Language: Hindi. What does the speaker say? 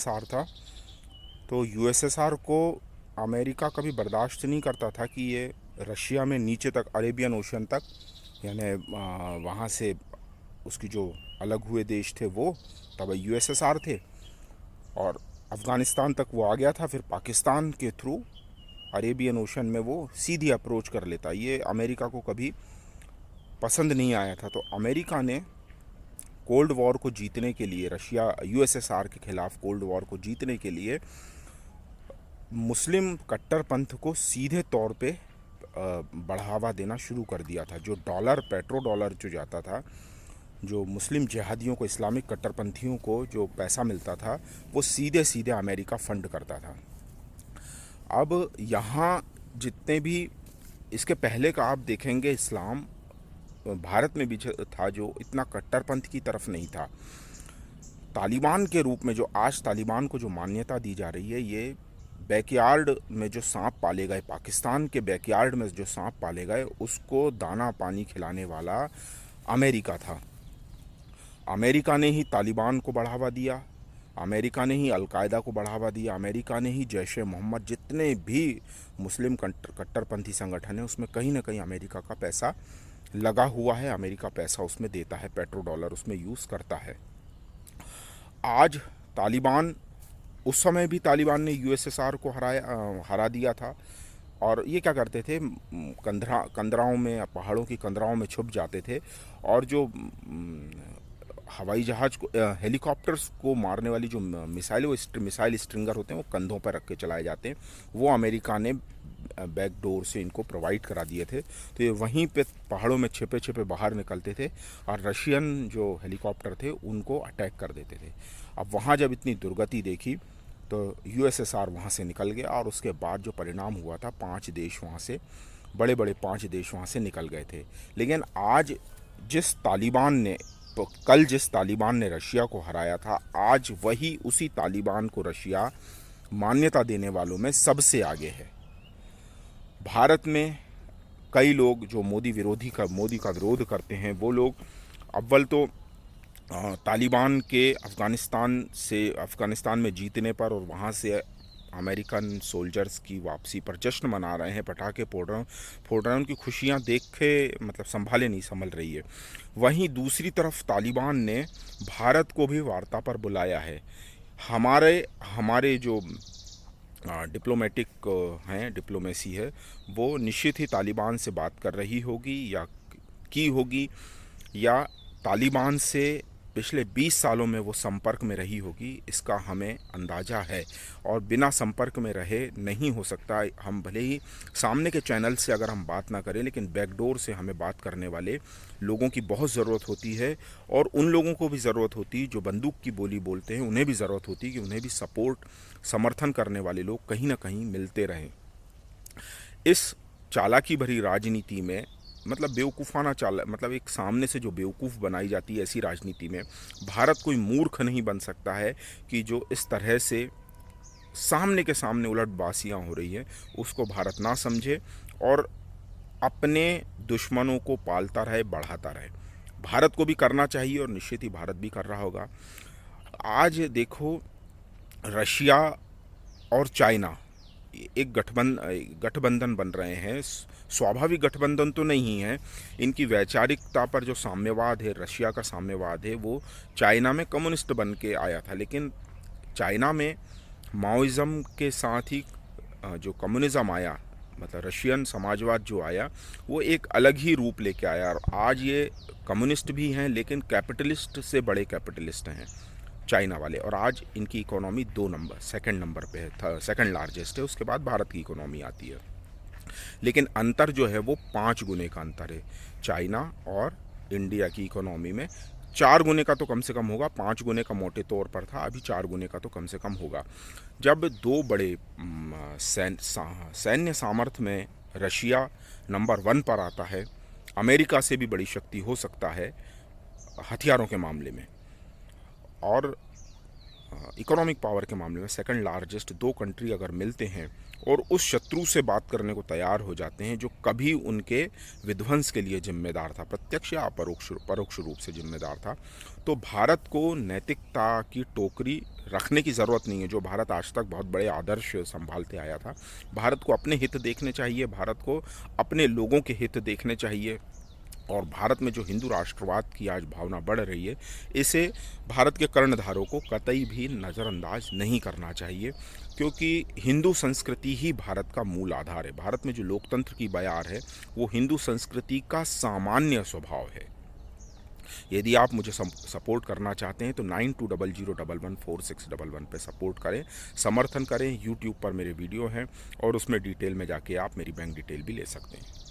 सार था। तो यूएसएसआर को अमेरिका कभी बर्दाश्त नहीं करता था कि ये रशिया में नीचे तक अरेबियन ओशन तक, यानी वहाँ से उसकी जो अलग हुए देश थे वो तब यूएसएसआर थे, और अफ़गानिस्तान तक वो आ गया था। फिर पाकिस्तान के थ्रू अरेबियन ओशन में वो सीधी अप्रोच कर लेता। ये अमेरिका को कभी पसंद नहीं आया था। तो अमेरिका ने कोल्ड वॉर को जीतने के लिए, रशिया यूएसएसआर के खिलाफ कोल्ड वॉर को जीतने के लिए मुस्लिम कट्टरपंथ को सीधे तौर पे बढ़ावा देना शुरू कर दिया था। जो डॉलर, पेट्रो डॉलर जो जाता था, जो मुस्लिम जिहादियों को, इस्लामिक कट्टरपंथियों को जो पैसा मिलता था, वो सीधे सीधे अमेरिका फंड करता था। अब यहाँ जितने भी, इसके पहले का आप देखेंगे, इस्लाम भारत में भी था जो इतना कट्टरपंथ की तरफ नहीं था। तालिबान के रूप में जो आज तालिबान को जो मान्यता दी जा रही है, ये बैकयार्ड में जो सांप पाले गए, पाकिस्तान के बैकयार्ड में जो सांप पाले गए, उसको दाना पानी खिलाने वाला अमेरिका था। अमेरिका ने ही तालिबान को बढ़ावा दिया, अमेरिका ने ही अलकायदा को बढ़ावा दिया, अमेरिका ने ही जैश ए मोहम्मद, जितने भी मुस्लिम कट्टरपंथी संगठन है उसमें कहीं ना कहीं अमेरिका का पैसा लगा हुआ है। अमेरिका पैसा उसमें देता है, पेट्रो डॉलर उसमें यूज़ करता है। आज तालिबान, उस समय भी तालिबान ने यूएसएसआर को हरा दिया था। और ये क्या करते थे, कंदराओं में, पहाड़ों की कंदराओं में छुप जाते थे, और जो हवाई जहाज़ को, हेलीकॉप्टर्स को मारने वाली जो मिसाइल, वो मिसाइल स्ट्रिंगर होते हैं, वो कंधों पर रख के चलाए जाते हैं, वो अमेरिका ने बैक डोर से इनको प्रोवाइड करा दिए थे। तो ये वहीं पे पहाड़ों में छिपे छिपे बाहर निकलते थे और रशियन जो हेलीकॉप्टर थे उनको अटैक कर देते थे। अब वहाँ जब इतनी दुर्गति देखी तो यूएसएसआर वहाँ से निकल गया, और उसके बाद जो परिणाम हुआ था, 5 देश वहाँ से, बड़े बड़े 5 देश वहाँ से निकल गए थे। लेकिन आज जिस तालिबान ने, तो कल जिस तालिबान ने रशिया को हराया था, आज वही उसी तालिबान को रशिया मान्यता देने वालों में सबसे आगे है। भारत में कई लोग जो मोदी का विरोध करते हैं, वो लोग अव्वल तो तालिबान के अफ़गानिस्तान में जीतने पर और वहाँ से अमेरिकन सोल्जर्स की वापसी पर जश्न मना रहे हैं, पटाखे फोड़ रहे हैं। उनकी खुशियाँ देख के मतलब संभाले नहीं संभल रही है। वहीं दूसरी तरफ तालिबान ने भारत को भी वार्ता पर बुलाया है। हमारे हमारे जो डिप्लोमेटिक हैं, डिप्लोमेसी है, वो निश्चित ही तालिबान से बात कर रही होगी या की होगी, या तालिबान से पिछले 20 सालों में वो संपर्क में रही होगी, इसका हमें अंदाज़ा है। और बिना संपर्क में रहे नहीं हो सकता। हम भले ही सामने के चैनल से अगर हम बात ना करें, लेकिन बैकडोर से हमें बात करने वाले लोगों की बहुत ज़रूरत होती है। और उन लोगों को भी ज़रूरत होती है जो बंदूक की बोली बोलते हैं, उन्हें भी ज़रूरत होती है कि उन्हें भी सपोर्ट, समर्थन करने वाले लोग कहीं ना कहीं मिलते रहें। इस चालाकी भरी राजनीति में, मतलब बेवकूफ़ाना मतलब एक सामने से जो बेवकूफ़ बनाई जाती है, ऐसी राजनीति में भारत कोई मूर्ख नहीं बन सकता है कि जो इस तरह से सामने के सामने उलटबाजियाँ हो रही है उसको भारत ना समझे और अपने दुश्मनों को पालता रहे, बढ़ाता रहे। भारत को भी करना चाहिए और निश्चित ही भारत भी कर रहा होगा। आज देखो, रशिया और चाइना एक गठबंधन बन रहे हैं। स्वाभाविक गठबंधन तो नहीं है। इनकी वैचारिकता पर जो साम्यवाद है, रशिया का साम्यवाद है, वो चाइना में कम्युनिस्ट बन के आया था। लेकिन चाइना में माओइज़्म के साथ ही जो कम्युनिज़्म आया, मतलब रशियन समाजवाद जो आया, वो एक अलग ही रूप लेके आया। और आज ये कम्युनिस्ट भी हैं, लेकिन कैपिटलिस्ट से बड़े कैपिटलिस्ट हैं चाइना वाले। और आज इनकी इकोनॉमी 2 नंबर, सेकंड नंबर पे है, सेकंड लार्जेस्ट है। उसके बाद भारत की इकोनॉमी आती है। लेकिन अंतर जो है वो 5 गुने का अंतर है चाइना और इंडिया की इकोनॉमी में। 4 गुने का तो कम से कम होगा, 5 गुने का मोटे तौर पर था, अभी 4 गुने का तो कम से कम होगा। जब 2 बड़े सैन्य सामर्थ्य में रशिया नंबर 1 पर आता है, अमेरिका से भी बड़ी शक्ति हो सकता है हथियारों के मामले में। और इकोनॉमिक पावर के मामले में सेकंड लार्जेस्ट दो कंट्री अगर मिलते हैं और उस शत्रु से बात करने को तैयार हो जाते हैं जो कभी उनके विध्वंस के लिए जिम्मेदार था, प्रत्यक्ष या परोक्ष रूप से जिम्मेदार था, तो भारत को नैतिकता की टोकरी रखने की ज़रूरत नहीं है। जो भारत आज तक बहुत बड़े आदर्श संभालते आया था, भारत को अपने हित देखने चाहिए, भारत को अपने लोगों के हित देखने चाहिए। और भारत में जो हिंदू राष्ट्रवाद की आज भावना बढ़ रही है, इसे भारत के कर्णधारों को कतई भी नज़रअंदाज नहीं करना चाहिए, क्योंकि हिंदू संस्कृति ही भारत का मूल आधार है। भारत में जो लोकतंत्र की बयार है वो हिंदू संस्कृति का सामान्य स्वभाव है। यदि आप मुझे सपोर्ट करना चाहते हैं तो 9200114611 पे सपोर्ट करें, समर्थन करें। यूट्यूब पर मेरे वीडियो हैं और उसमें डिटेल में जाके आप मेरी बैंक डिटेल भी ले सकते हैं।